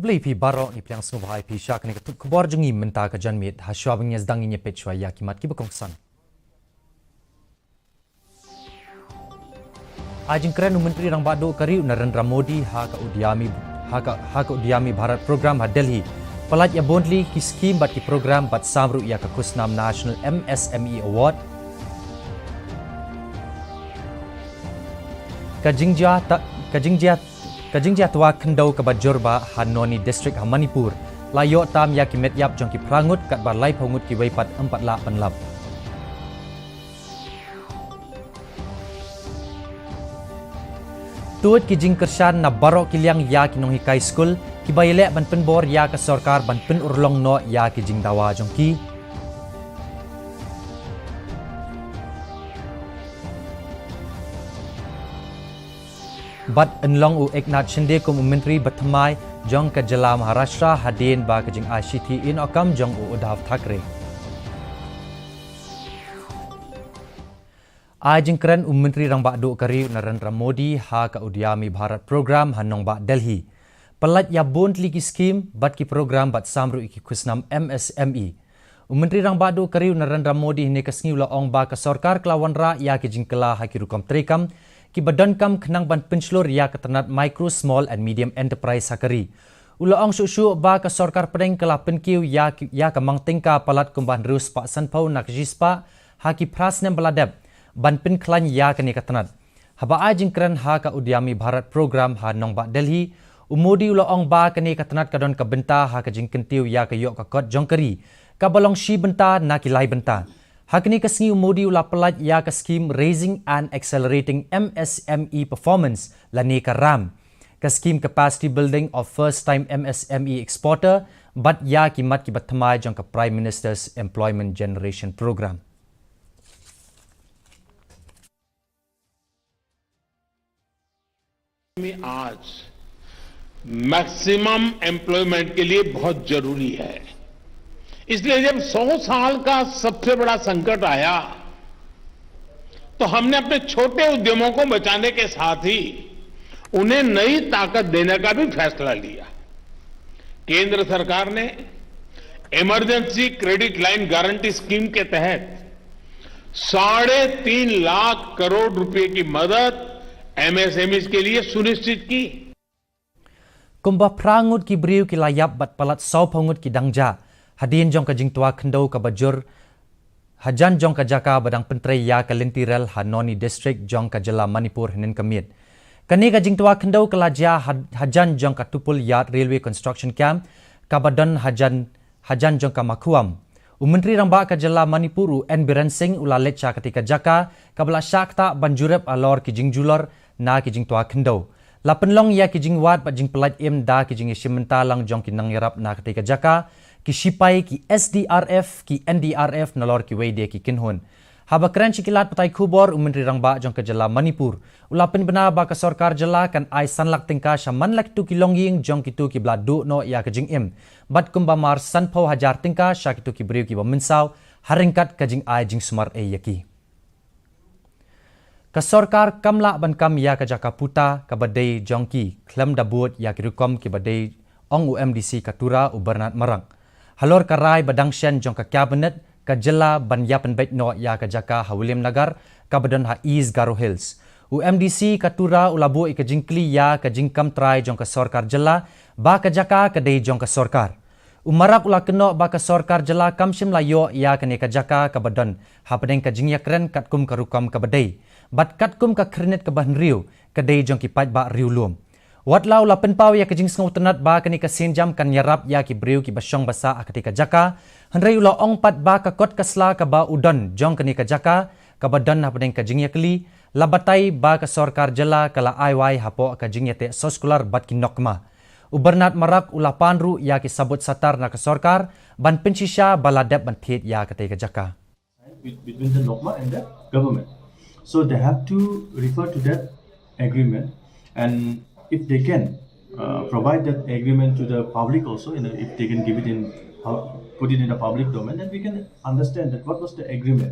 beli pi barok ni piang snu bahai pi syak ni kebor jengi menta ka janmit ha syawangnya sedang ni pet chwa ya kimat ki bekongsan. Ajing keren Menteri Rang Bado Kari Narendra Modi ha ka udiami Bharat program ha Delhi. Pelat ya bondli ki skim bat ki program bat samru ya ka kusnam National MSME Award. Kajingjia tua kendau ke Bajorba Hanoni District ha Manipur. Layo tam ya ki metyap jong ki prangut kat balai pangut ki weipat 4 lap penlap. Tuat ki jing kersan na barok ki liang ya ki nong hikai school ki bailek ban penbor ya ke sarkar ban pen urlong no ya ki jing dawa jong ki. Bat enlong u Eknath Shinde kum Menteri Bathamai jong ke Jala Maharashtra hadin ba ke jing ICT in okam jong u Uddhav Thackeray. Ajing keren Menteri Rang Bado Kari Narendra Modi ha ka udiami Bharat program hanong ba Delhi. Pelat ya bond ligi skim bat ki program bat samru iki kusnam MSME. Menteri Rang Bado Kari Narendra Modi ne kasngi ula ong ba ka sarkar kelawan ra ya ki jing kela ha ki rukam trekam ki badan kam khnang ban penslor ya ketenat micro small and medium enterprise hakari. Ula ong su ba ka sarkar pedeng kela penkiu ya ka mangtingka palat kumban rus pak sanpau nak jispa ha ki prasnem baladep ban pen klan ya ka ni ketenat. Haba ajing keren ha ka udiami Bharat program ha nong ba Delhi. Umodi ula ong ba ka ni ketenat kadon ka benta ha ka jing kentiu ya ka yok ka kot jongkari. Ka balong shi benta na ki lai benta. Hakni kasngi umodi ula pelat ya ka scheme Raising and Accelerating MSME Performance lani ka RAM. Ka scheme Capacity Building of First Time MSME Exporter bat ya ki mat ki bathamai jong ka Prime Minister's Employment Generation Program. आज maximum employment के लिए बहुत जरूरी है। इसलिए जब 100 साल का सबसे बड़ा संकट आया तो हमने अपने छोटे उद्यमों को बचाने के साथ ही उन्हें नई ताकत देने का भी फैसला लिया। केंद्र सरकार ने emergency credit line guarantee scheme के तहत 3.5 लाख करोड़ रुपए की मदद एमएसएमई के लिए सुनिश्चित की। Kumba prangut ki briu ki layap bat palat sau pangut ki dangja. Hadin jong ka jing tua kendau ka bajur. Hajan jong ka jaka badang pentrai ya ka lentirel Hanoni District jong ka Jala Manipur hinin kamit. Kani ka jing tua kendau ka lajia hajan jong ka tupul yard railway construction camp ka badan hajan jong ka makuam. Menteri Rang Ba ka Jala Manipur N Biren Singh ula lecha ketika jaka ka bala syakta banjurep alor ki jing julor na ki jing tua kendau. Lapenlong ya ki jing wat bat jing pelat im da ki jing isimenta lang jong ki nang yarap na ketika jaka ki sipai ki SDRF ki NDRF nalor ki weide ki kinhun. Haba keren cikilat patai kubor Menteri Rang Ba jong ke Jala Manipur. Ulapen bena ba ka sarkar Jala kan ai sanlak tingka shaman lak tu ki longying jong ki tu ki bladu no ya ke jing im. Bat kumba mar sanpau hajar tingka sya ki tu ki briu ki baminsau haringkat ka jing ai jing sumar e yaki. Ka sarkar kamla ban kam ya ka jaka puta ka badai jongki klem dabut ya ki rukom ki badai ong UMDC Katura u Bernard Marang. Halor karai badang shen jong ka cabinet ka Jala ban yapen bet no ya ka jaka ha William Nagar ka badan ha East Garo Hills. UMDC Katura ulabu ika jingkli ya ka jingkam try jong ka sarkar Jala ba ka jaka ka dei jong ka sarkar. Umarak ula keno ba ka sarkar Jala kamshim layo ya ka ne ka jaka ka badan ha padeng ka jingya kren katkum ka rukam ka badai. Bat katkum ka krenet ka bahan riu ka dei jong ki pat ba riu lum. Watlau la penpau ya ke jing sngaw tenat ba kani ka senjam kan yarap ya ki briu ki basyong basa akati ka jaka hanrei ula ong pat ba ka kot kasla ka ba udon jong kani ka jaka ka badan na padeng ka jingya kli labatai ba ka sarkar Jala kala aiwai hapo ka jingya te soskular bat ki nokma u Bernard Marak ula panru ya ki sabut satar na ka sarkar ban pensisya baladep ban thet ya ka te ka jaka between the nokma and the government, so they have to refer to that agreement, and if they can provide that agreement to the public also, if they can give it in, put it in the public domain, then we can understand that what was the agreement.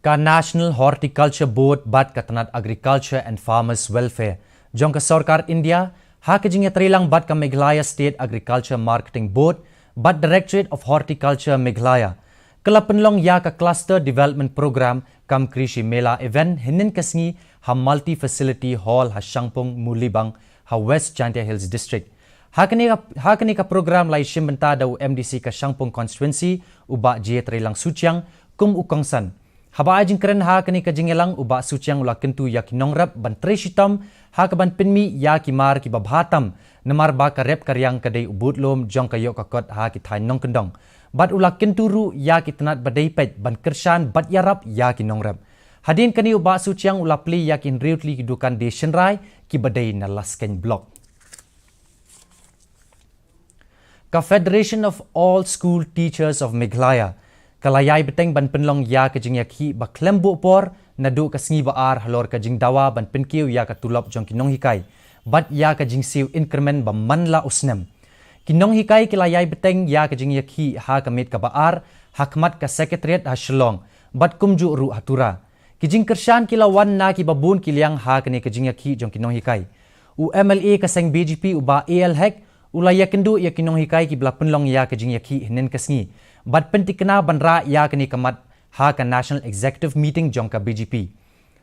Ka National Horticulture Board bat katanat Agriculture and Farmers Welfare. Jong ka sarkar India Ha kajing yatrilang bat ka Meghalaya State Agriculture Marketing Board, bat Directorate of Horticulture Meghalaya. Kalapenlong ya ka Cluster Development Program kam Krishi Mela event hinin kasngi ha Multi Facility Hall ha Shangpong Mulibang ha West Chantia Hills District. Hakani ka program lai shimbenta daw MDC ka Shangpong constituency uba jietre lang suciang kum ukongsan. Haba ajing keren hakani ka jingelang uba suciang ula kentu ya kinongrap ban treshitam hakaban pinmi ya kimar ki babhatam namar ba ka rep karyang kadai ubutlom jong kayo kakot ha ki thai nong kendong. Bat ula kenturu ya ki tenat badai pet ban kershan bat yarap ya ki nongrap. Hadin kani uba suciang ula pli ya kin riutli ki dukan de shenrai ki badai na lasken block. Ka Federation of All School Teachers of Meghalaya kalayay beteng ban penlong ya kajing yakhi ba klembu por nadu kasngi ba ar halor kajing dawa ban penkiu ya ka tulop jong kinong hikai bat ya kajing siu increment ba manla usnem kinong hikai kilayay beteng ya kajing yakhi ha kamit ka ba ar hakmat ka secretariat ha Shillong bat kumju ru hatura kijing kershan kilawan na ki babun kiliang ha kani kajing yakhi jong kinong hikai u MLA kaseng BGP uba AL hek ulaya kendu ya kinong hikai ki bla penlong ya kajing yakhi hinen kasngi bat pentikna banra ya kani kamat ha ka National Executive Meeting jong ka BGP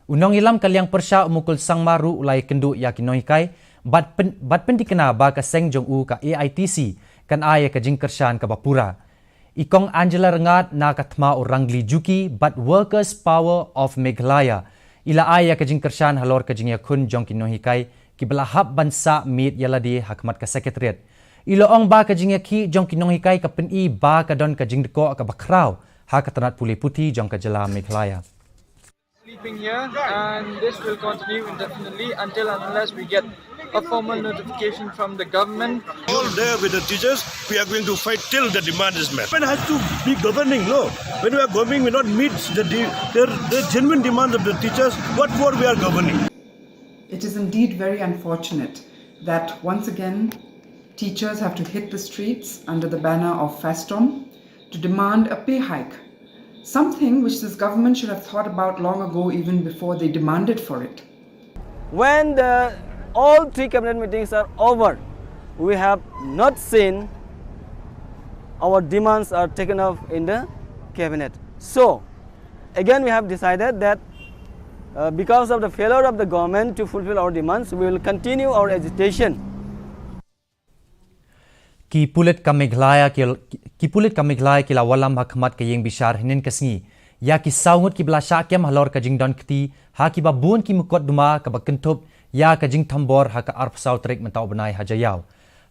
unong ilam kalyang persya umukul sangmaru ulaya kendu ya kinong hikai bat pentikna ba ka seng jong u ka AITC kan aya kajing kershan ka bapura ikong Angela Rengat na katma orangli juki bat Workers Power of Meghalaya ila aya kajing kershan halor kajing yakun jong kinong hikai kibalahap bansa meet yaladi hakmat ka secretariat iloong ba kajing yakhi jong kinong hikai ka peni ba ka don kajing deko ka bakraw ha katanat puli puti jong ka jala Meghalaya sleeping here and this will continue indefinitely until and unless we get a formal notification from the government. All there with the teachers, we are going to fight till the demand is met. Government has to be governing, no? When we are governing, we not meet the genuine demand of the teachers. What for we are governing? It is indeed very unfortunate that once again teachers have to hit the streets under the banner of FASTOM to demand a pay hike, something which this government should have thought about long ago even before they demanded for it. When all three cabinet meetings are over, we have not seen our demands are taken up in the cabinet. So, again we have decided that because of the failure of the government to fulfill our demands, we will continue our agitation. Kipulit ka Meghalaya kila walam hakmat kayeng bishar hinin kasngi ya ki saungut ki bla syakem halor kajing don kti ha ki babun ki mukot duma ka bakentup ya kajing tambor ha ka arp sau trek mentau benai hajayaw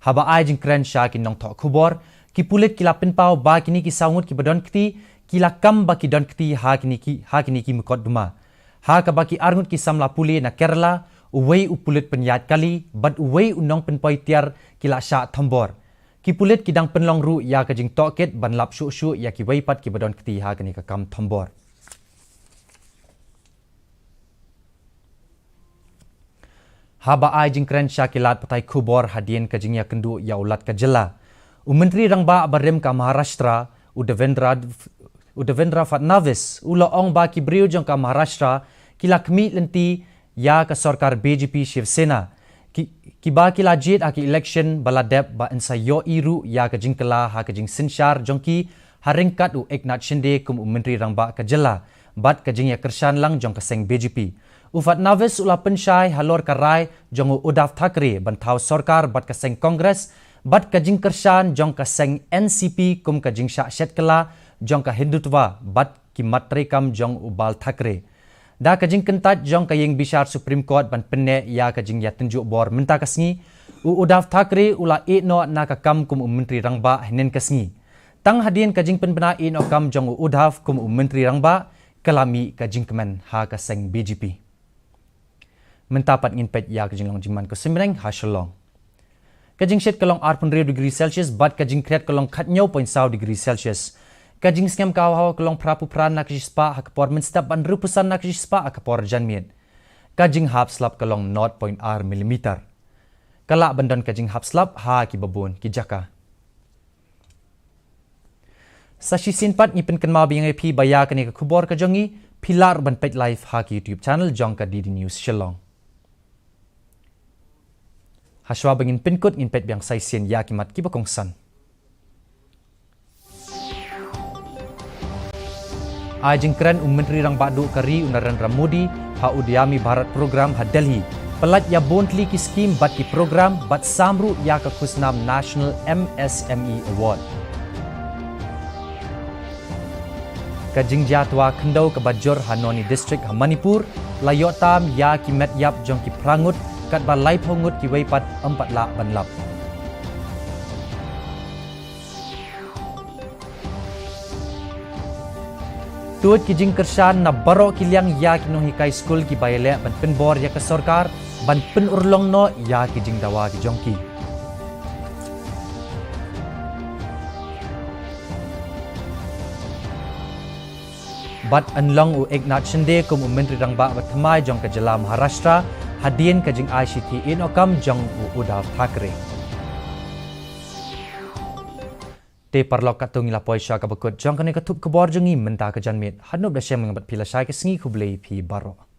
haba ai jing kren sya ki nong thok khubor kipulit kila pinpau ba kini ki saungut ki badon kti kila kam ba ki don kti ha kini ki mukot duma ha ka baki arngut ki samla puli na Kerala uwei upulit penyat kali bad uwei unong penpoi tiar kila sya tambor kipulit kidang penlong ru ya kajing toket ban lap syu ya ki weipat ki badon kti ha kani ka kam tambor haba ai jing kren syakilat patai khubor hadien kajing ya kendu ya ulat ka jela menteri rangba barem ka Maharashtra Udavendra Fadnavis ong ba ki briu jong ka Maharashtra kilakmi lenti ya ka sarkar BJP Shiv Sena kiba kila jit aki election baladep ba ensayo iru ya kajing kala ha kajing sinshar jongki haringkat u Eknath Shinde kum menteri rangba ka jela bat kajing ya kershan lang jong kaseng BJP ufat navis ula pensyai halor karai jong Uddhav Thackeray bantau sarkar bat kaseng Kongres bat kajing kershan jong kaseng NCP kum kajing syak kala jong ka Hindutva bat ki matrekam jong Ubal Thackeray da kajing kentat jong kayeng bishar Supreme Court ban penne ya kajing ya tunjuk bor menta kasngi Uddhav Thackeray ula no na ka kam kum menteri rangba hinen kasngi tang hadien kajing penbena no kam jong Uddhav kum menteri rangba kalami kajing kemen ha kaseng BJP mentapat ngin pet ya kajing long jiman ko simreng ha Shillong kajing shet kalong 8 degree Celsius bat kajing kret kalong khatnyo 0.5 degree Celsius kajing skam kawaw kalong prapu pran nak spa hakapor menstap ban rupusan nak spa hakapor janmiet kajing hap slap kalong 0.r millimeter kala bandon kajing hap slap ha ki babun ki jaka sashi sinpat ni penken ma bing ap baya kani ka khubor ka jongi pilar ban pet live ha ki YouTube channel jong ka DD News Shillong Haswa bangin pinkut ngin pet biang saisien ya kimat kibakongsan. Ajeng keren Menteri Rang Badu Kari Narendra Modi ha udiami Bharat program ha Delhi. Pelat ya bontli ki skim bat ki program bat samru ya ka khusnam National MSME Award. Kajing jatwa kendau ke Bajor Hanoni District ha Manipur layotam ya ki met yap jong ki prangut kat balai pongut ki weipat 4 lak banlap. Tuat ki jing kersan na baro ki liang ya ki nong hikai school ki baile ban penbor ya ke sarkar ban pen urlong no ya ki jing dawa ki jongki. Bat anlong u Eknath Shinde kum Menteri Rang Ba Bathamai jong ke Jala Maharashtra hadien ke jing ICT in okam jong u Uddhav Thackeray. Te parlok katung ila poisha ka bakut jong kane katup kebor jongi menta ke janmit hanub da syem ngambat pila syai ke sengi kublei pi baro.